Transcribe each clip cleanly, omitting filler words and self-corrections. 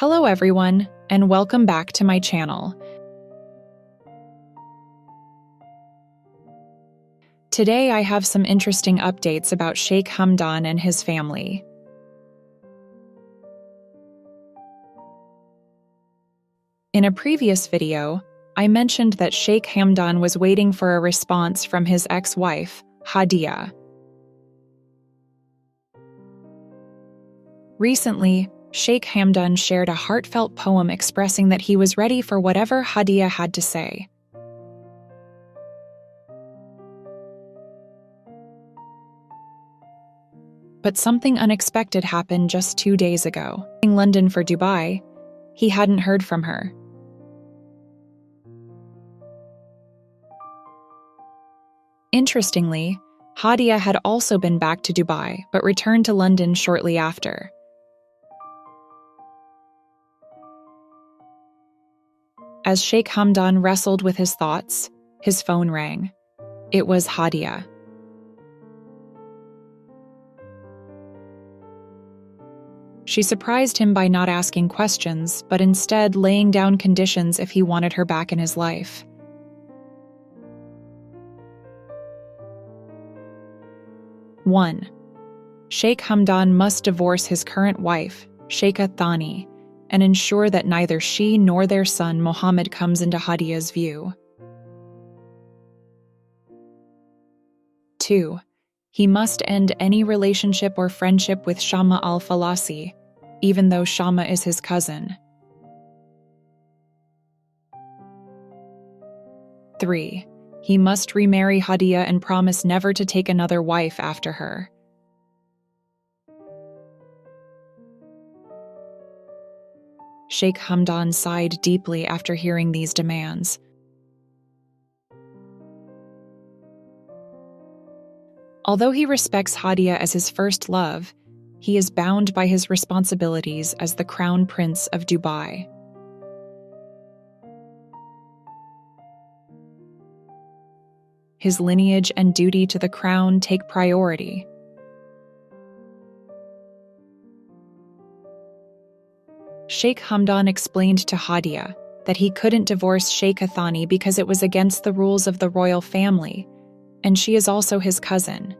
Hello everyone, and welcome back to my channel. Today I have some interesting updates about Sheikh Hamdan and his family. In a previous video, I mentioned that Sheikh Hamdan was waiting for a response from his ex-wife, Hadia. Recently, Sheikh Hamdan shared a heartfelt poem expressing that he was ready for whatever Hadia had to say. But something unexpected happened just 2 days ago. In London for Dubai, he hadn't heard from her. Interestingly, Hadia had also been back to Dubai, but returned to London shortly after. As Sheikh Hamdan wrestled with his thoughts, his phone rang. It was Hadia. She surprised him by not asking questions, but instead laying down conditions if he wanted her back in his life. One, Sheikh Hamdan must divorce his current wife, Shaikha Thani, and ensure that neither she nor their son Mohammed comes into Hadia's view. 2. He must end any relationship or friendship with Shama al-Falasi, even though Shama is his cousin. 3. He must remarry Hadia and promise never to take another wife after her. Sheikh Hamdan sighed deeply after hearing these demands. Although he respects Hadia as his first love, he is bound by his responsibilities as the Crown Prince of Dubai. His lineage and duty to the crown take priority. Sheikh Hamdan explained to Hadia that he couldn't divorce Shaikha Thani because it was against the rules of the royal family, and she is also his cousin.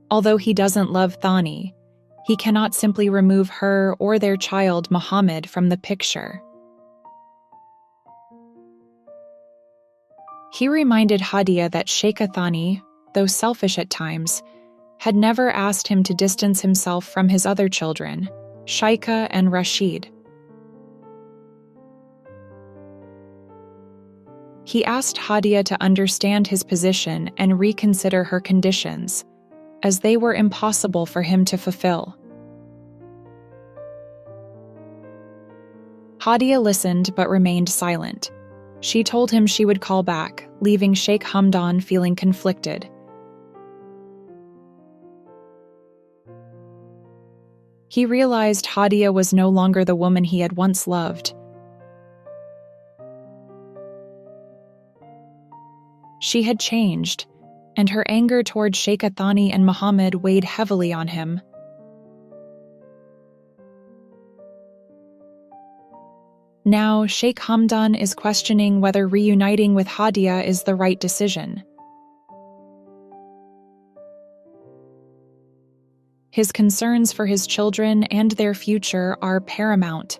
Although he doesn't love Thani, he cannot simply remove her or their child Mohammed from the picture. He reminded Hadia that Shaikha Thani, though selfish at times, had never asked him to distance himself from his other children, Shaikha and Rashid. He asked Hadia to understand his position and reconsider her conditions, as they were impossible for him to fulfill. Hadia listened but remained silent. She told him she would call back, leaving Sheikh Hamdan feeling conflicted. He realized Hadia was no longer the woman he had once loved. She had changed, and her anger toward Shaikha Thani and Mohammed weighed heavily on him. Now, Sheikh Hamdan is questioning whether reuniting with Hadia is the right decision. His concerns for his children and their future are paramount.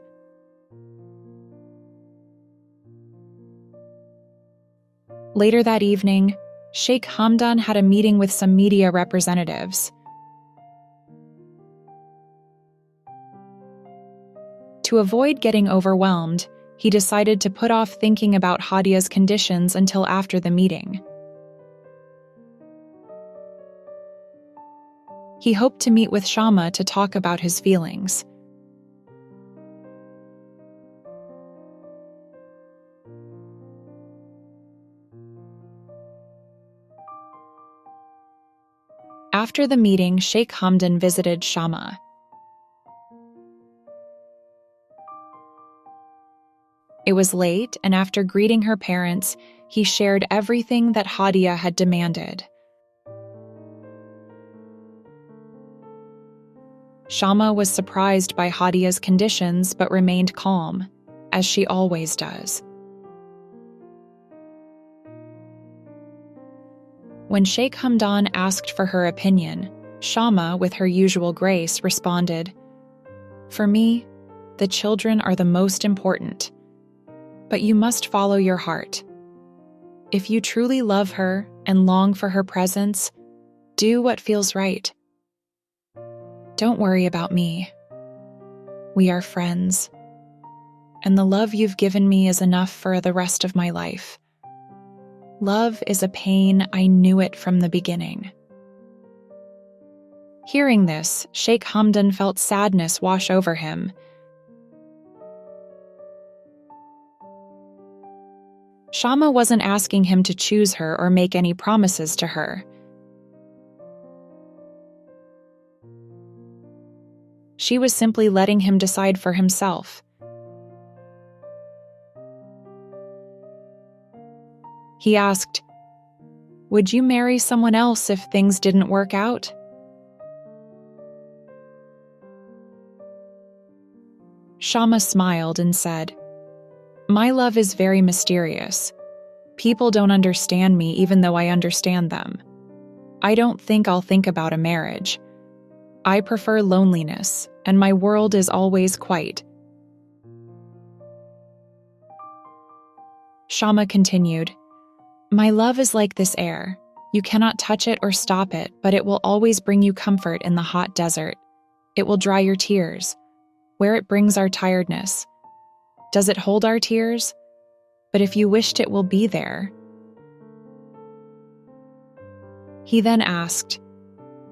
Later that evening, Sheikh Hamdan had a meeting with some media representatives. To avoid getting overwhelmed, he decided to put off thinking about Hadia's conditions until after the meeting. He hoped to meet with Shama to talk about his feelings. After the meeting, Sheikh Hamdan visited Shama. It was late, and after greeting her parents, he shared everything that Hadia had demanded. Shama was surprised by Hadia's conditions but remained calm, as she always does. When Sheikh Hamdan asked for her opinion, Shama, with her usual grace, responded, "For me, the children are the most important, but you must follow your heart. If you truly love her and long for her presence, do what feels right. Don't worry about me. We are friends, and the love you've given me is enough for the rest of my life. Love is a pain, I knew it from the beginning." Hearing this, Sheikh Hamdan felt sadness wash over him. Shama wasn't asking him to choose her or make any promises to her. She was simply letting him decide for himself. He asked, "Would you marry someone else if things didn't work out?" Shama smiled and said, "My love is very mysterious. People don't understand me even though I understand them. I don't think I'll think about a marriage. I prefer loneliness, and my world is always quiet." Shama continued, "My love is like this air. You cannot touch it or stop it, but it will always bring you comfort in the hot desert. It will dry your tears, where it brings our tiredness. Does it hold our tears? But if you wished, it will be there." He then asked,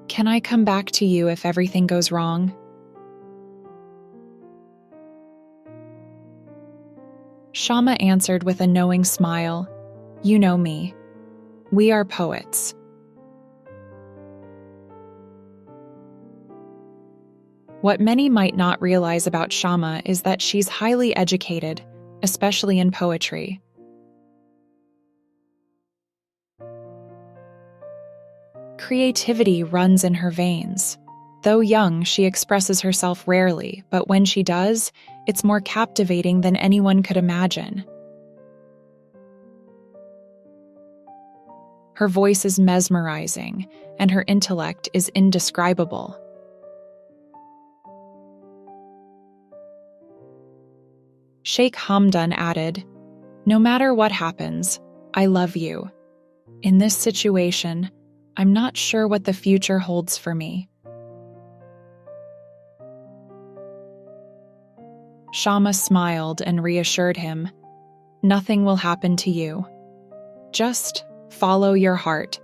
"Can I come back to you if everything goes wrong?" Shama answered with a knowing smile, "You know me. We are poets." What many might not realize about Shama is that she's highly educated, especially in poetry. Creativity runs in her veins. Though young, she expresses herself rarely, but when she does, it's more captivating than anyone could imagine. Her voice is mesmerizing, and her intellect is indescribable. Sheikh Hamdan added, "No matter what happens, I love you. In this situation, I'm not sure what the future holds for me." Shama smiled and reassured him, "Nothing will happen to you. Just follow your heart.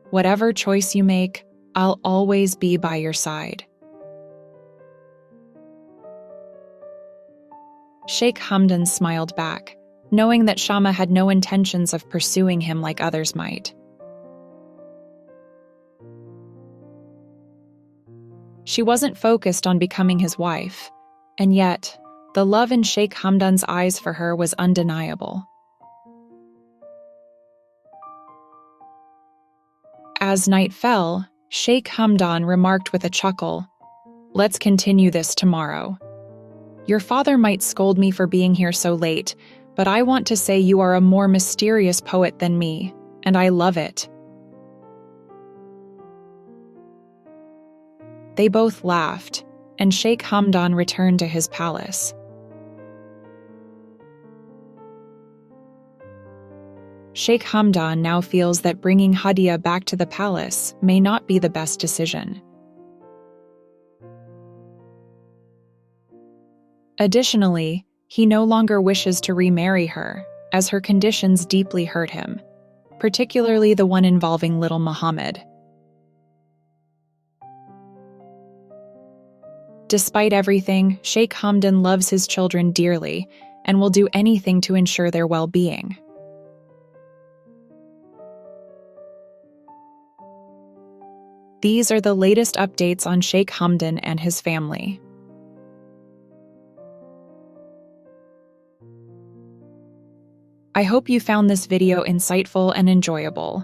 Whatever choice you make, I'll always be by your side." Sheikh Hamdan smiled back, knowing that Shama had no intentions of pursuing him like others might. She wasn't focused on becoming his wife, and yet, the love in Sheikh Hamdan's eyes for her was undeniable. As night fell, Sheikh Hamdan remarked with a chuckle, "Let's continue this tomorrow. Your father might scold me for being here so late, but I want to say you are a more mysterious poet than me, and I love it." They both laughed, and Sheikh Hamdan returned to his palace. Sheikh Hamdan now feels that bringing Hadia back to the palace may not be the best decision. Additionally, he no longer wishes to remarry her, as her conditions deeply hurt him, particularly the one involving little Muhammad. Despite everything, Sheikh Hamdan loves his children dearly and will do anything to ensure their well-being. These are the latest updates on Sheikh Hamdan and his family. I hope you found this video insightful and enjoyable.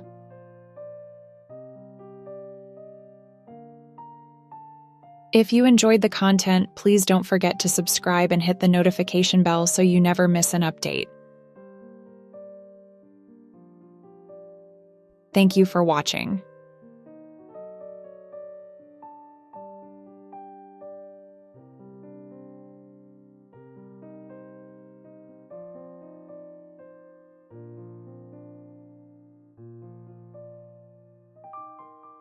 If you enjoyed the content, please don't forget to subscribe and hit the notification bell so you never miss an update. Thank you for watching.